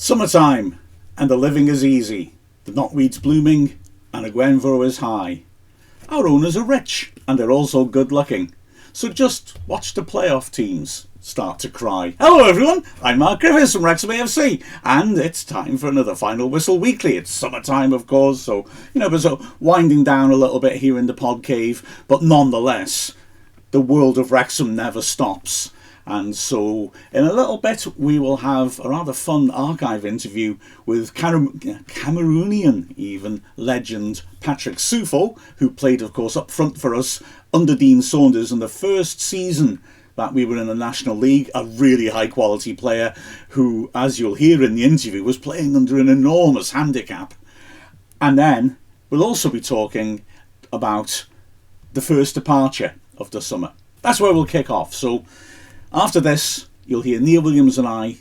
Summertime, and the living is easy. The knotweed's blooming, and the Gwenville is high. Our owners are rich, and they're also good looking. So just watch the playoff teams start to cry. Hello everyone, I'm Mark Griffiths from Wrexham AFC, and it's time for another Final Whistle Weekly. It's summertime, of course, so, we're sort of winding down a little bit here in the pod cave, but nonetheless, the world of Wrexham never stops. And so, in a little bit, we will have a rather fun archive interview with Cameroonian, even, legend Patrick Sufo, who played, of course, up front for us under Dean Saunders in the first season that we were in the National League. A really high-quality player who, as you'll hear in the interview, was playing under an enormous handicap. And then, we'll also be talking about the first departure of the summer. That's where we'll kick off. So, after this, you'll hear Neil Williams and I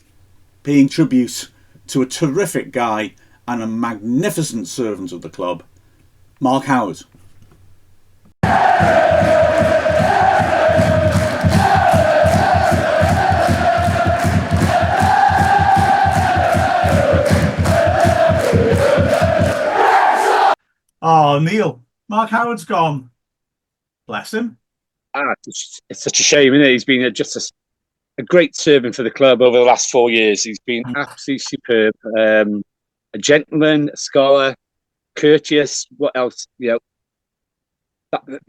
paying tribute to a terrific guy and a magnificent servant of the club, Mark Howard. Oh, Neil, Mark Howard's gone. Bless him. It's such a shame, isn't it? He's been just a great servant for the club over the last 4 years. He's been absolutely superb. A gentleman, a scholar, courteous. What else? The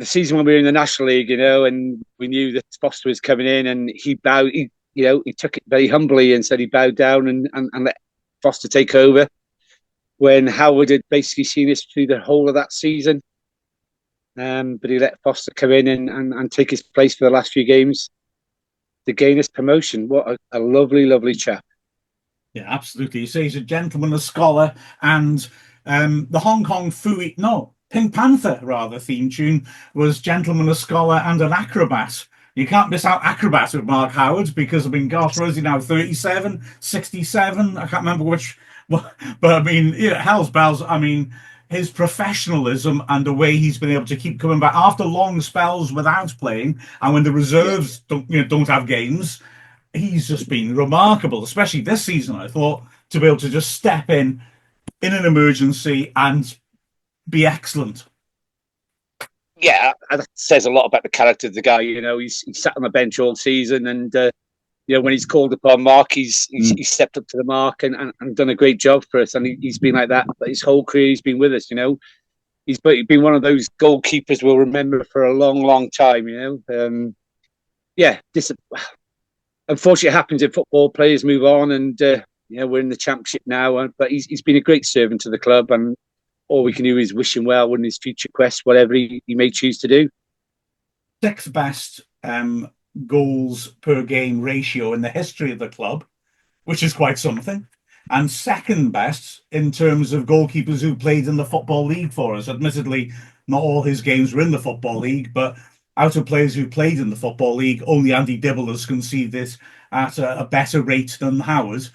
season when we were in the National League, and we knew that Foster was coming in, and he bowed. He took it very humbly and said he bowed down and let Foster take over. When Howard had basically seen us through the whole of that season. But he let Foster come in and take his place for the last few games to gain his promotion. What a lovely, lovely chap. Yeah, absolutely. You say he's a gentleman, a scholar, and the Hong Kong Pink Panther, theme tune was Gentleman, a Scholar, and an Acrobat. You can't miss out Acrobat with Mark Howard because, gosh, where is he now? 37, 67? I can't remember which. But, hell's bells. His professionalism and the way he's been able to keep coming back after long spells without playing, and when the reserves don't have games, he's just been remarkable, especially this season, I thought, to be able to just step in an emergency and be excellent. Yeah, that says a lot about the character of the guy. He's sat on the bench all season, and when he's called upon Mark, he's stepped up to the mark and done a great job for us. And he's been like that his whole career. He's been with us. He's been one of those goalkeepers we'll remember for a long, long time. This unfortunately happens in football. Players move on, and we're in the Championship now. But he's been a great servant to the club, and all we can do is wish him well in his future quest, whatever he may choose to do. Sixth best goals per game ratio in the history of the club, which is quite something, and second best in terms of goalkeepers who played in the Football League for us. Admittedly, not all his games were in the Football League, but out of players who played in the Football League, only Andy Dibble has conceded this at a better rate than Howard.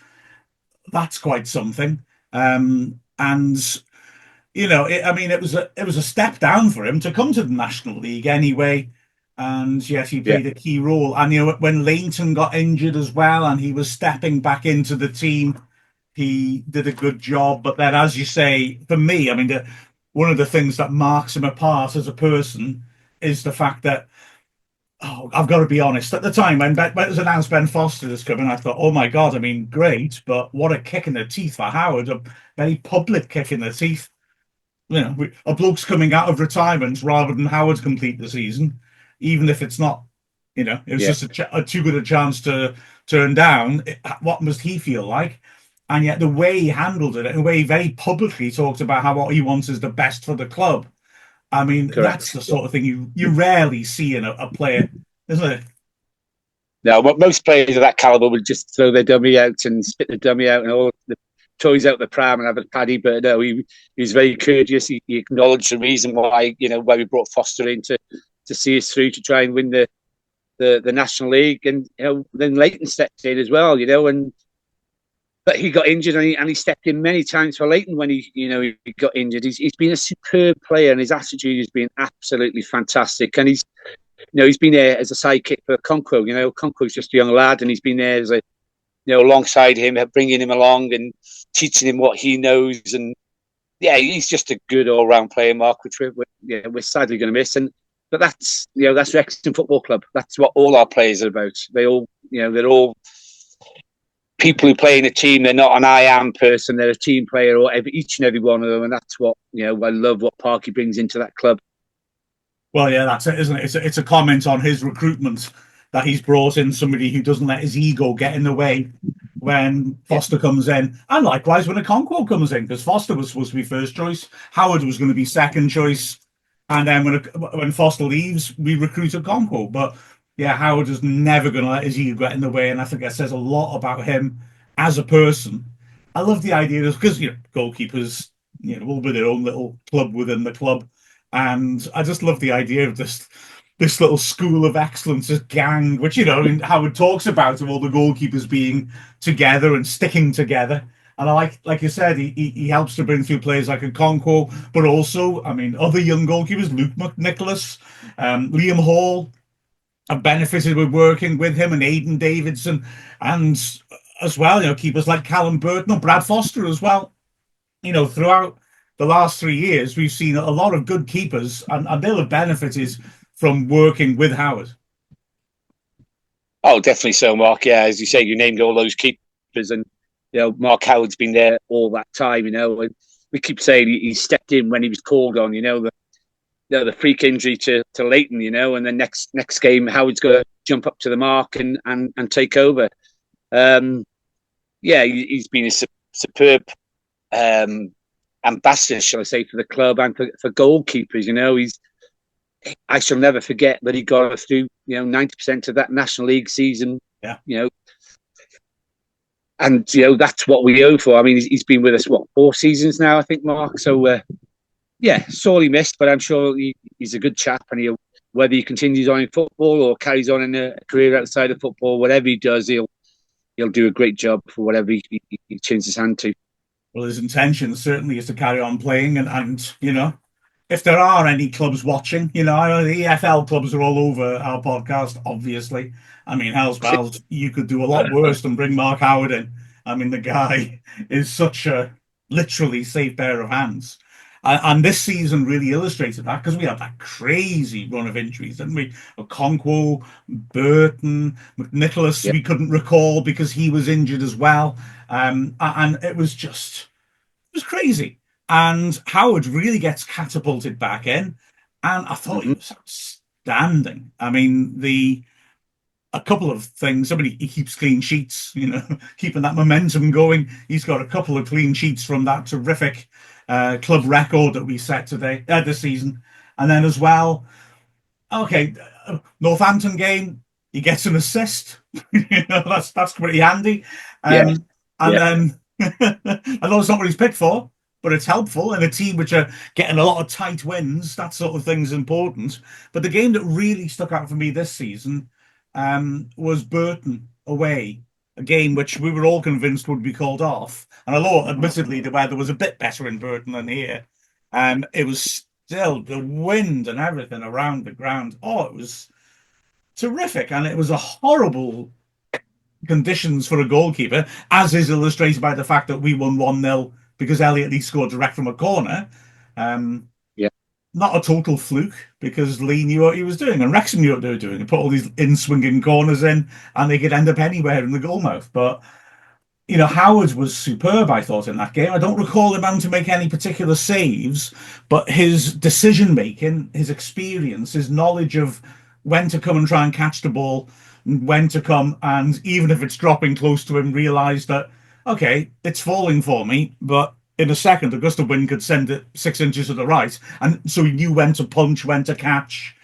That's quite something. It was a step down for him to come to the National League anyway. And yes, he played a key role. And when Leighton got injured as well, and he was stepping back into the team, he did a good job. But then, as you say, for me, one of the things that marks him apart as a person is the fact that, I've got to be honest. At the time when it was announced Ben Foster was coming, I thought, oh my God, great, but what a kick in the teeth for Howard, a very public kick in the teeth. A bloke's coming out of retirement rather than Howard complete the season. Even if it's not, it was just too good a chance to turn down. What must he feel like? And yet the way he handled it, and the way he very publicly talked about how what he wants is the best for the club. Correct. That's the sort of thing you rarely see in a player, isn't it? No, most players of that calibre would just throw their dummy out and spit the dummy out and all the toys out the pram and have a paddy. But no, he was very courteous. He acknowledged the reason why we brought Foster in to see us through to try and win the National League, and then Leighton stepped in as well, but he got injured and he stepped in many times for Leighton when he got injured. He's been a superb player, and his attitude has been absolutely fantastic. And he's been there as a sidekick for Conquo. Conquo's just a young lad, and he's been there as a alongside him, bringing him along and teaching him what he knows. And yeah, he's just a good all-round player, Mark, which we're sadly going to miss. But that's Wrexham Football Club. That's what all our players are about. They're all people who play in a team. They're not an I am person. They're a team player, or each and every one of them. And that's what I love what Parky brings into that club. Well, yeah, that's it, isn't it? It's a comment on his recruitment that he's brought in somebody who doesn't let his ego get in the way when Foster comes in, and likewise when Okonkwo comes in, because Foster was supposed to be first choice, Howard was going to be second choice, and then when Foster leaves, we recruit Okonkwo. But yeah, Howard is never going to let his ego get in the way, and I think that says a lot about him as a person. I love the idea of, because goalkeepers, will be their own little club within the club. And I just love the idea of this little school of excellence, this gang, which, Howard talks about, of all the goalkeepers being together and sticking together. And I like you said, he helps to bring through players like Okonkwo, but also, other young goalkeepers, Luke McNicholas, Liam Hall, have benefited with working with him, and Aidan Davidson, and as well, keepers like Callum Burton or Brad Foster as well. Throughout the last 3 years, we've seen a lot of good keepers, and they'll have benefited from working with Howard. Oh, definitely so, Mark. Yeah, as you say, you named all those keepers, and Mark Howard's been there all that time. And we keep saying he stepped in when he was called on. The freak injury to Leighton. And then next game, Howard's got to jump up to the mark and take over. He's been a superb ambassador, shall I say, for the club and for goalkeepers. I shall never forget that he got us through 90% of that National League season. Yeah. And that's what we owe for. He's been with us 4 seasons now, I think, Mark. So sorely missed, but I'm sure he's a good chap, and whether he continues on in football or carries on in a career outside of football, whatever he does, he'll do a great job for whatever he turns his hand to. Well, his intention certainly is to carry on playing, and if there are any clubs watching, I know the EFL clubs are all over our podcast, obviously. Hell's bells, you could do a lot worse than bring Mark Howard in. The guy is such a literally safe pair of hands. And this season really illustrated that, because we had that crazy run of injuries, didn't we? Okonkwo, Burton, McNicholas, we couldn't recall because he was injured as well. And it was crazy. And Howard really gets catapulted back in, and I thought he was outstanding. A couple of things. He keeps clean sheets, keeping that momentum going. He's got a couple of clean sheets from that terrific club record that we set this season. And then as well, Northampton game, he gets an assist. That's pretty handy. Then I know it's not what he's picked for, but it's helpful. And a team which are getting a lot of tight wins, that sort of thing is important. But the game that really stuck out for me this season was Burton away, a game which we were all convinced would be called off. And although, admittedly, the weather was a bit better in Burton than here, it was still the wind and everything around the ground. Oh, it was terrific. And it was a horrible conditions for a goalkeeper, as is illustrated by the fact that we won 1-0 because Elliot Lee scored direct from a corner. Not a total fluke, because Lee knew what he was doing, and Wrexham knew what they were doing. They put all these in-swinging corners in, and they could end up anywhere in the goalmouth. But, Howard was superb, I thought, in that game. I don't recall him having to make any particular saves, but his decision-making, his experience, his knowledge of when to come and try and catch the ball, when to come, and even if it's dropping close to him, realise that, okay, it's falling for me, but in a second, a gust of wind could send it 6 inches to the right. And so he knew when to punch, when to catch,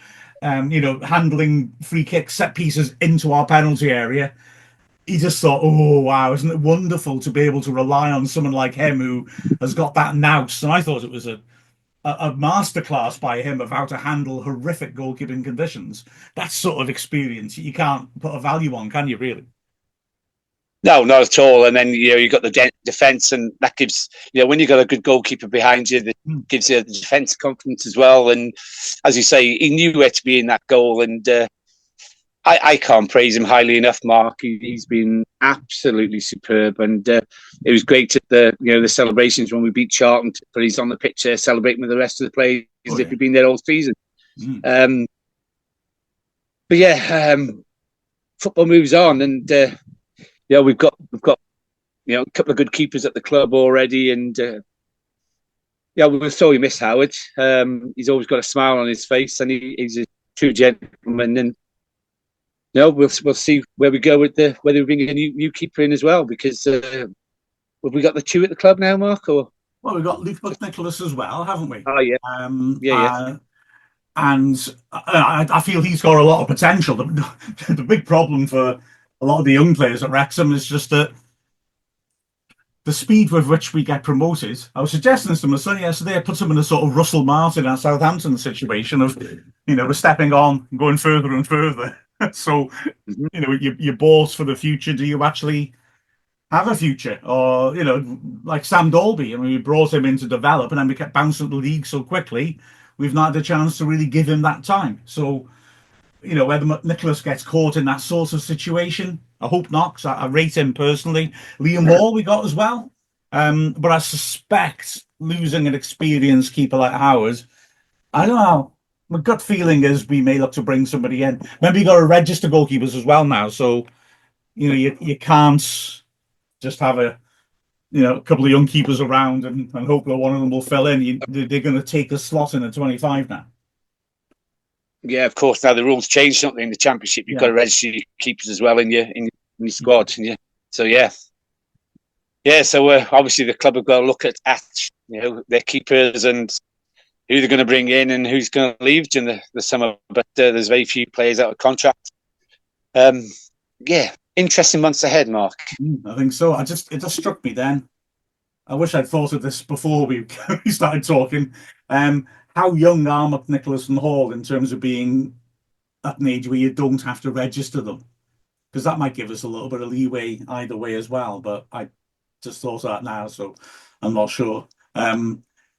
handling free kicks, set pieces into our penalty area. He just thought, oh, wow, isn't it wonderful to be able to rely on someone like him who has got that nous? And I thought it was a masterclass by him of how to handle horrific goalkeeping conditions. That sort of experience you can't put a value on, can you, really? No, not at all. And then you've got the defence, and that gives when you've got a good goalkeeper behind you, that gives you the defence confidence as well. And as you say, he knew where to be in that goal, and I can't praise him highly enough, Mark. He's been absolutely superb, and it was great at the celebrations when we beat Charlton. But he's on the pitch there celebrating with the rest of the players as if he'd been there all season. Mm. But yeah, football moves on, and we've got a couple of good keepers at the club already, and we'll sorely miss Howard. He's always got a smile on his face, and he's a true gentleman. And we'll see where we go with whether we bring a new keeper in as well, because have we got the two at the club now, Mark? Or we've got Luke McNicholas as well, haven't we? Oh yeah, and I feel he's got a lot of potential. The big problem for a lot of the young players at Wrexham is just that the speed with which we get promoted. I was suggesting this to my son yesterday. I put him in a sort of Russell Martin and Southampton situation of, we're stepping on and going further and further. So, you're bought for the future. Do you actually have a future? Or, like Sam Dolby, we brought him in to develop, and then we kept bouncing the league so quickly, we've not had a chance to really give him that time. So, whether Nicholas gets caught in that sort of situation, I hope not, because I rate him personally. Liam Hall we got as well. But I suspect losing an experienced keeper like Howard, I don't know. My gut feeling is we may look to bring somebody in. Maybe you got to register goalkeepers as well now. So, you can't just have a couple of young keepers around and hope that one of them will fill in. They're going to take a slot in at 25 now. Yeah, of course. Now the rules changed something in the Championship. You've got to register your keepers as well in your squad. So So obviously the club have got to look at their keepers and who they're going to bring in and who's going to leave during the summer. But there's very few players out of contract. Interesting months ahead, Mark. I think so. It just struck me then. I wish I'd thought of this before we started talking. How young are McNicholas and Hall in terms of being at an age where you don't have to register them? Because that might give us a little bit of leeway either way as well. But I just thought of that now, so I'm not sure. I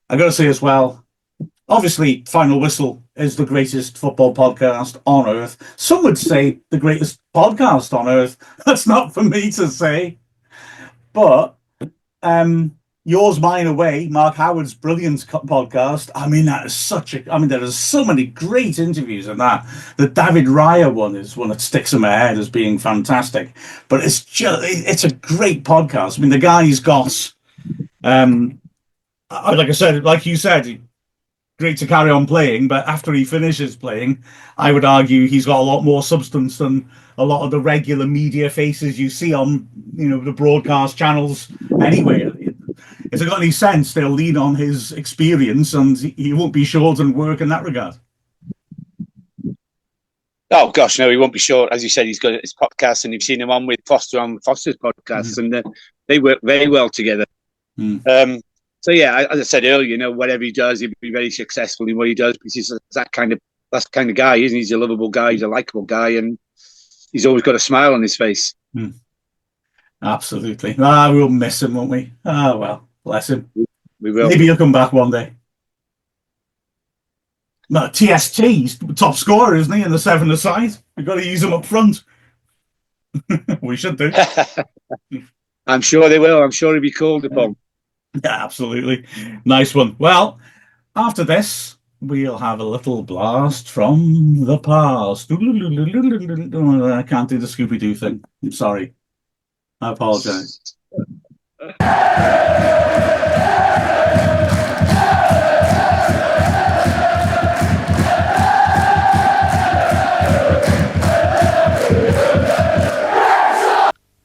got to say as well, obviously, Final Whistle is the greatest football podcast on earth. Some would say the greatest podcast on earth. That's not for me to say. But Yours, Mine, Away, Mark Howard's brilliant podcast. That is there are so many great interviews in that. The David Raya one is one that sticks in my head as being fantastic. But it's a great podcast. The guy's got, like I said, like you said, great to carry on playing, but after he finishes playing, I would argue he's got a lot more substance than a lot of the regular media faces you see on, the broadcast channels anyway. If it got any sense, they'll lean on his experience, and he won't be short on work in that regard. Oh gosh, no, he won't be short. As you said, he's got his podcast, and you've seen him on with Foster on Foster's podcast, and they work very well together. So as I said earlier, whatever he does, he'll be very successful in what he does, because he's that kind of guy, isn't he? He's a lovable guy, he's a likable guy, and he's always got a smile on his face. Absolutely. We'll miss him, won't we? Well, bless him. We will. Maybe he'll come back one day. No, TST, he's top scorer, isn't he, in the seven-a-side? We've got to use him up front. We should do. I'm sure they will. I'm sure he'll be called upon. Yeah, absolutely. Nice one. Well, after this, we'll have a little blast from the past. I can't do the Scooby-Doo thing. I'm sorry. I apologise.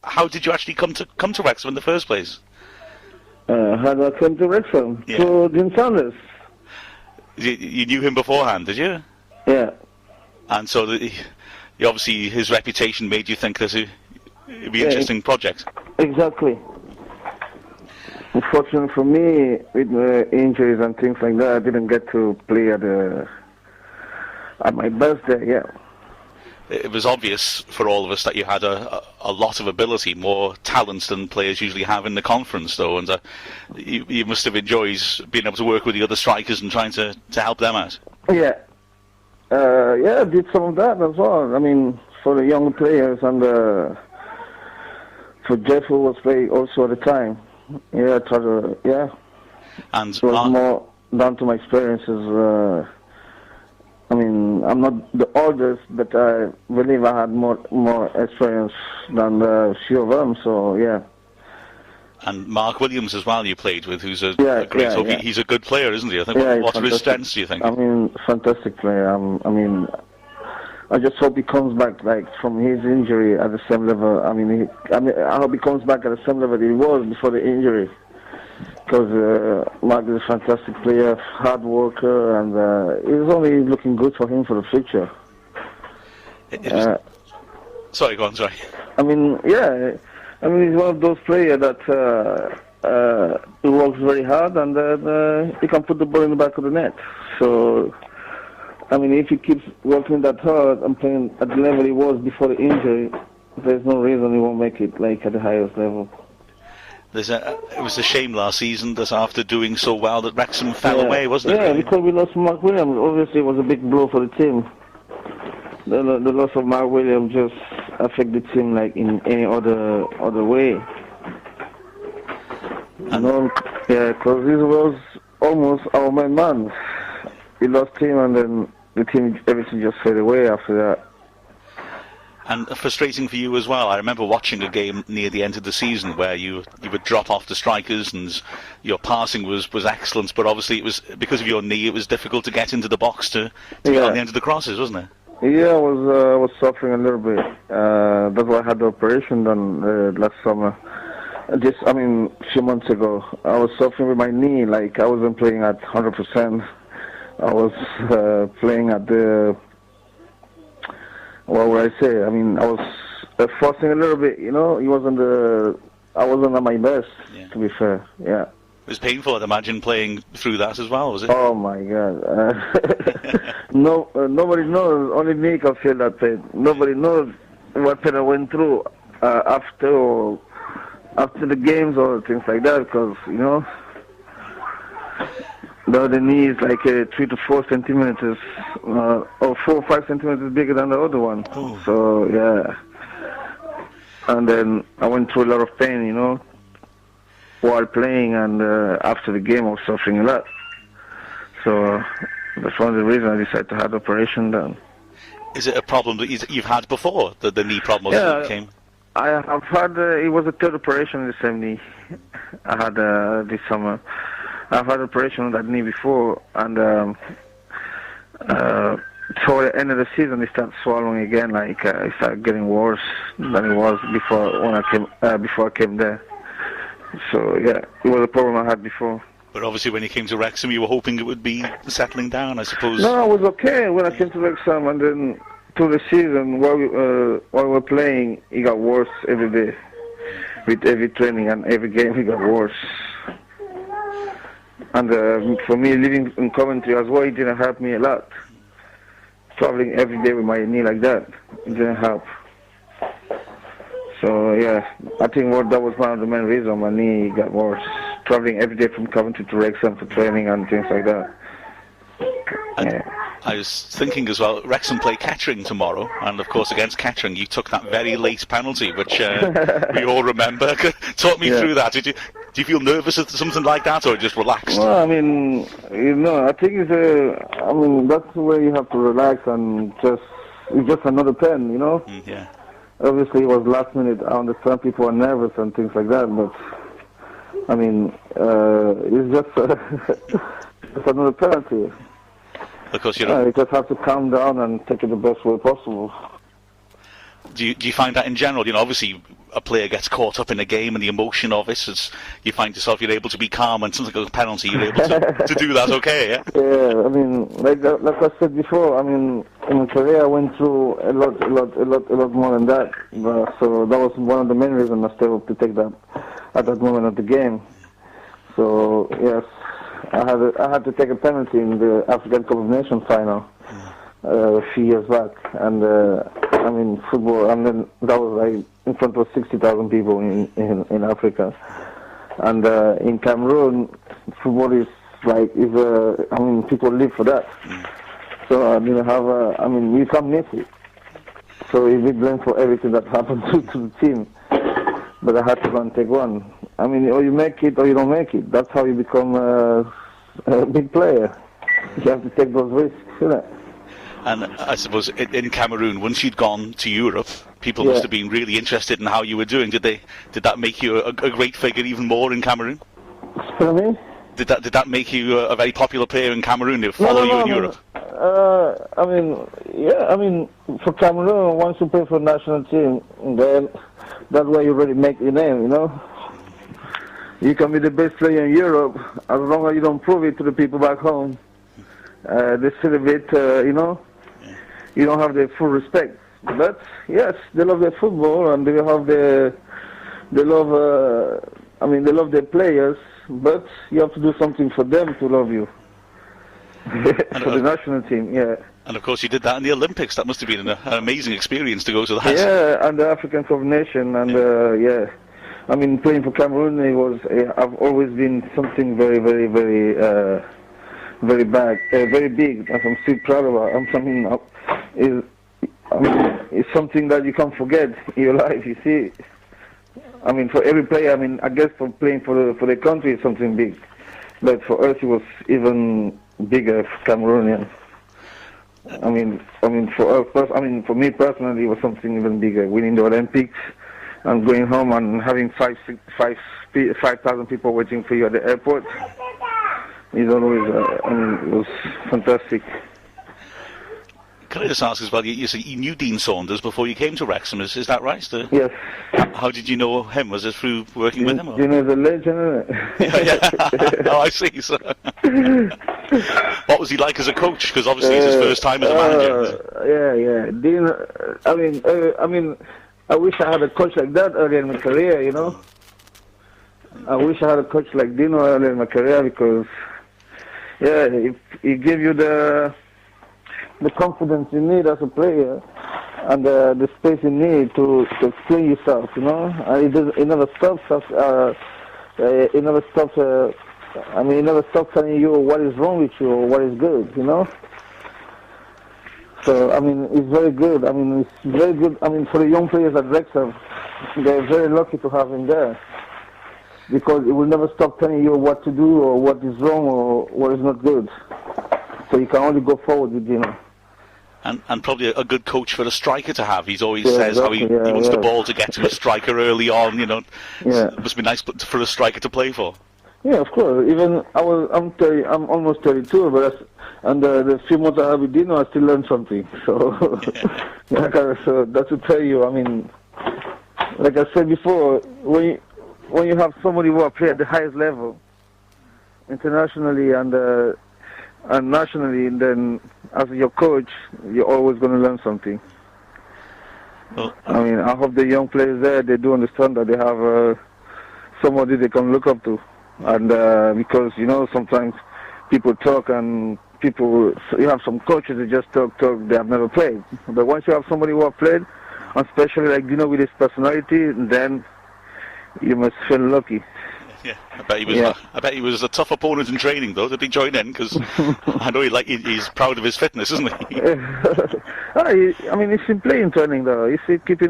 How did you actually come to Wrexham in the first place? How did I come to Wrexham? Yeah. To Dean Sanders. You knew him beforehand, did you? Yeah. And so obviously his reputation made you think it'd be an interesting project. Exactly. Unfortunately for me, with injuries and things like that, I didn't get to play at my best there, yeah. It was obvious for all of us that you had a lot of ability, more talent than players usually have in the conference, though, and you must have enjoyed being able to work with the other strikers and trying to help them out. Yeah. I did some of that as well. for the young players, and for Jeff, who was playing also at the time. Yeah, try to, yeah. And it was more down to my experiences. I mean, I'm not the oldest, but I believe I had more experience than a few of them. So yeah. And Mark Williams as well, you played with, who's a great. Yeah. He's a good player, isn't he? I think. Yeah, what are his strengths, do you think? I mean, fantastic player. I mean, I just hope he comes back like from his injury at the same level. I hope he comes back at the same level he was before the injury. Because Mark is a fantastic player, hard worker, and it's only looking good for him for the future. Sorry, go on. Sorry. I mean, yeah. I mean, he's one of those players that he works very hard, and he can put the ball in the back of the net. So, I mean, if he keeps working that hard and playing at the level he was before the injury, there's no reason he won't make it like at the highest level. It was a shame last season that after doing so well that Wrexham fell away, wasn't it? Yeah, really? Because we lost Mark Williams. Obviously, it was a big blow for the team. The loss of Mark Williams just affected the team like in any other way. Yeah, because this was almost our main man. We lost him, and then everything just faded away after that. And frustrating for you as well. I remember watching a game near the end of the season where you would drop off the strikers and your passing was excellent, but obviously it was because of your knee. It was difficult to get into the box to get on the end of the crosses, wasn't it? Yeah, I was suffering a little bit. That's why I had the operation done last summer. A few months ago, I was suffering with my knee. Like I wasn't playing at 100%. I was playing at the. What would I say? I mean, I was forcing a little bit. You know, I wasn't at my best. Yeah. To be fair, yeah. It was painful, I'd imagine, playing through that as well, was it? Oh my God! Nobody knows. Only me can feel that pain. Nobody knows what pain I went through after the games or things like that. Because the knee is like 3 to 4 centimeters, or 4 or 5 centimeters bigger than the other one. Oh. So yeah, and then I went through a lot of pain, while playing, and after the game I was suffering a lot. So that's one of the reasons I decided to have the operation done. Is it a problem that you've had before, the knee problem? Yeah, came? I have had, it was a third operation in the same knee I had this summer. I've had operation on that knee before, and toward the end of the season it started swallowing again, like it started getting worse than it was before I came there. So yeah, it was a problem I had before. But obviously when you came to Wrexham you were hoping it would be settling down, I suppose. No, I was okay when I came to Wrexham, and then through the season while we were playing, it got worse every day. With every training and every game it got worse. And for me, living in Coventry as well, it didn't help me a lot. Traveling every day with my knee like that, it didn't help. So yeah, I think that was one of the main reasons my knee got worse. Traveling every day from Coventry to Wrexham for training and things like that. Yeah. I was thinking as well, Wrexham play Kettering tomorrow, and of course against Kettering you took that very late penalty, which we all remember. Talk me through that. Do you feel nervous at something like that, or just relaxed? Well, I mean, I think that's where you have to relax and it's just another pen, Yeah. Obviously it was last minute. I understand people are nervous and things like that, but I mean, it's just it's another penalty. Of course, you just have to calm down and take it the best way possible. Do you find that in general? Obviously a player gets caught up in a game and the emotion of it. You find yourself you're able to be calm, and something like a penalty, you're able to do that. Okay, yeah. Yeah, I mean, like I said before, I mean, in my career I went through a lot more than that. So that was one of the main reasons I stayed up to take that at that moment of the game. So yes, I had to take a penalty in the African Cup of Nations final a few years back, and I mean football, and then that was like in front of 60,000 people in Africa, and in Cameroon, football is like I mean people live for that. So I didn't have you can't miss it. So he'll be blamed for everything that happened to the team. But I had to go and take one. I mean, or you make it or you don't make it. That's how you become a big player. You have to take those risks, isn't it? And I suppose in Cameroon, once you'd gone to Europe, people must have been really interested in how you were doing. Did that make you a great figure even more in Cameroon? Pardon me? Did that make you a very popular player in Cameroon? They follow you in Europe? I mean, for Cameroon, once you play for the national team, then that's where you really make your name, you know? You can be the best player in Europe, as long as you don't prove it to the people back home. They still a bit, you know, you don't have the full respect. But, yes, they love their football, and they love their players, but you have to do something for them to love you. For the national team, yeah. And of course you did that in the Olympics. That must have been an amazing experience to go to that. Yeah, and the African Cup of Nations, and yeah. I mean, playing for Cameroon, I've always been something very, very, very, very big, and I'm still proud of it. It's something that you can't forget in your life, you see. I mean, for every player, I mean, I guess for playing for the country, it's something big. But for us, it was even bigger for Cameroonians. I mean, for us, for me personally, it was something even bigger. Winning the Olympics and going home and having 5,000 people waiting for you at the airport. It's always, it was fantastic. Can I just ask as well, you knew Dean Saunders before you came to Wrexham, is that right? Yes. How did you know him? Was it through working with him? Or? You know, the legend, isn't it? Oh, I see. So. What was he like as a coach? Because obviously it's his first time as a manager. Yeah. Dean, I mean, I wish I had a coach like that earlier in my career, you know. I wish I had a coach like Dino earlier in my career because, yeah, he gave you the confidence you need as a player and the space you need to explain yourself, you know. It never stops it never stops telling you what is wrong with you or what is good, you know. So, I mean, it's very good. I mean, it's very good. I mean, for the young players at Wrexham, they're very lucky to have him there because it will never stop telling you what to do or what is wrong or what is not good. So you can only go forward with Dino. And probably a good coach for a striker to have. He's always says how he wants the ball to get to a striker early on, you know. Yeah. It must be nice for a striker to play for. Yeah, of course. Even I'm almost 32, but the few months I have with Dino, I still learn something. So, so that's to tell you. I mean, like I said before, when you have somebody who play at the highest level, internationally and nationally, and then as your coach, you're always going to learn something. Well, I mean, I hope the young players there, they do understand that they have somebody they can look up to. And because, you know, sometimes people talk and you have some coaches that just talk, they have never played. But once you have somebody who has played, especially like, you know, with his personality, then you must feel lucky. Yeah, I bet he was a tough opponent in training, though. Did he join in? Because I know he's proud of his fitness, isn't he? I mean, he's been playing training, though. Keep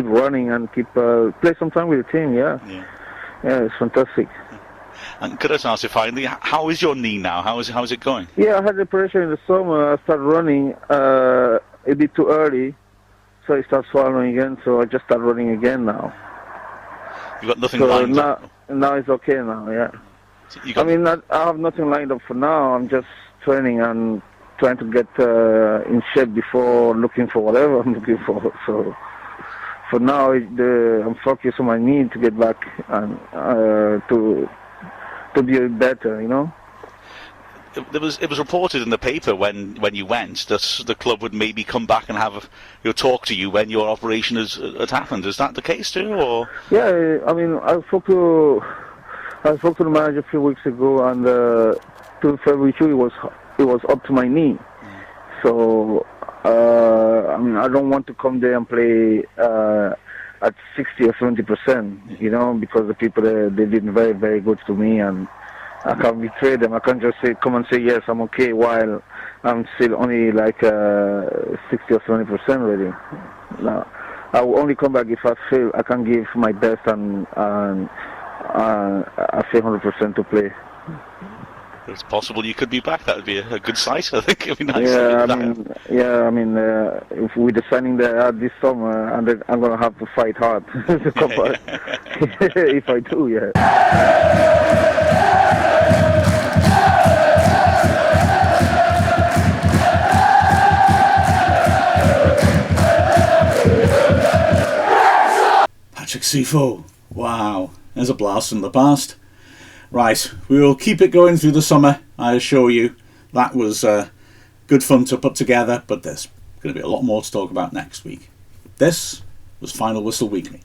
running and play some time with the team. Yeah, it's fantastic. And could I just ask you finally, how is your knee now? How is it going? Yeah, I had the pressure in the summer. I started running a bit too early, so it started swallowing again. So I just started running again now. You got nothing lined up? Now it's okay now, yeah. So I have nothing lined up for now. I'm just training and trying to get in shape before looking for whatever I'm looking for. So for now, I'm focused on my knee to get back and to be better, you know. It was reported in the paper when you went that the club would maybe come back and have talk to you when your operation had happened. Is that the case too, or? Yeah, I mean, I spoke to the manager a few weeks ago, and to February it was up to my knee. So I mean, I don't want to come there and play at 60 or 70%, you know, because the people there, they've been very, very good to me, and I can't betray them. I can't just come and say yes, I'm okay, while I'm still only like 60 or 70% ready. Now, I will only come back if I feel I can give my best and I feel 100% to play. It's possible you could be back. That would be a good sight. I think it'd be nice. I mean, if we're signing this summer, and then I'm gonna have to fight hard to come back. If I do, yeah. Patrick Sufo. Wow, there's a blast from the past. Right, we will keep it going through the summer, I assure you. That was good fun to put together, but there's going to be a lot more to talk about next week. This was Final Whistle Weekly.